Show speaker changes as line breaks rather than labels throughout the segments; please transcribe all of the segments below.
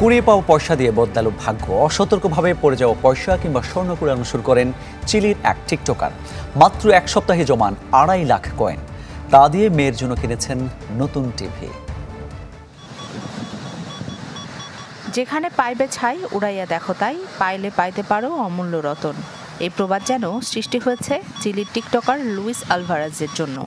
কুড়িয়ে পাওয়া পয়সা দিয়ে বদলালো ভাগ্য। অসতর্কভাবে পড়ে যাওয়া পয়সা কিংবা স্বর্ণ কুড়ানো শুরু করেন চিলির এক টিকটকার। মাত্র এক সপ্তাহে জমান 2.5 লাখ কয়েন। তা দিয়ে মেয়ের জন্য কিনেছেন নতুন টিভি।
যেখানে পাইবে ছাই উড়াইয়া দেখো তাই, পাইলে পাইতে পারো অমূল্য রতন। এই প্রবাদ যেন সৃষ্টি হয়েছে চিলির টিকটকার লুইস আলভারেজের জন্য।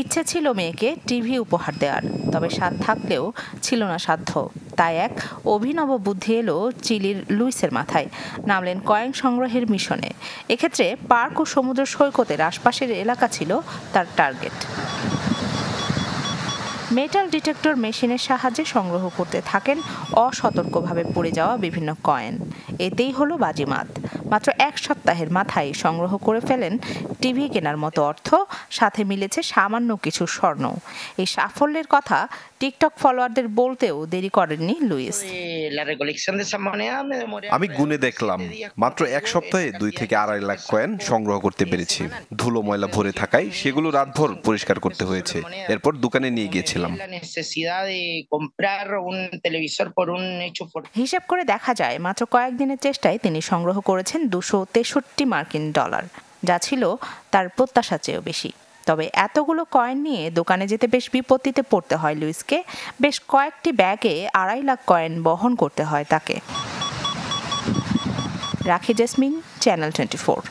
ইচ্ছে ছিল মেয়েকে টিভি উপহার দেওয়ার, তবে স্বাদ থাকলেও ছিল না সাধ্য। তাই এক অভিনব বুদ্ধি এলো চিলির লুইসের মাথায়। নামলেন কয়েন সংগ্রহের মিশনে। এক্ষেত্রে পার্ক ও সমুদ্র সৈকতের আশপাশের এলাকা ছিল তার টার্গেট। মেটাল ডিটেক্টর মেশিনের সাহায্যে সংগ্রহ করতে থাকেন অসতর্কভাবে পড়ে যাওয়া বিভিন্ন কয়েন। এতেই হলো বাজিমাত। মাত্র এক সপ্তাহের মাথায় সংগ্রহ করে ফেলেন টিভি কেনার মতো অর্থ, সাথে মিলেছে সামান্য কিছু স্বর্ণ। এই সাফল্যের কথা টিকটক ফলোয়ারদের বলতেও দেরি করেননি লুইস।
আমি গুনে দেখলাম, মাত্র এক সপ্তাহে 2 থেকে 2.5 লাখ কয়েন সংগ্রহ করতে পেরেছি। ধুলো ময়লা ভরে থাকায় সেগুলো রাতভর পরিষ্কার করতে হয়েছে। এরপর দোকানে নিয়ে গিয়েছিলাম।
হিসাব করে দেখা যায় মাত্র কয়েকদিনের চেষ্টায় তিনি সংগ্রহ করেছেন $263, যা ছিল তার প্রত্যাশার চেয়েও বেশি। তবে এতগুলো কয়েন নিয়ে দোকানে যেতে বেশ বিপত্তিতে পড়তে হয় লুইসকে। বেশ কয়েকটি ব্যাগে 2.5 লাখ কয়েন বহন করতে হয় তাকে। রাখি জেসমিন, চ্যানেল 24।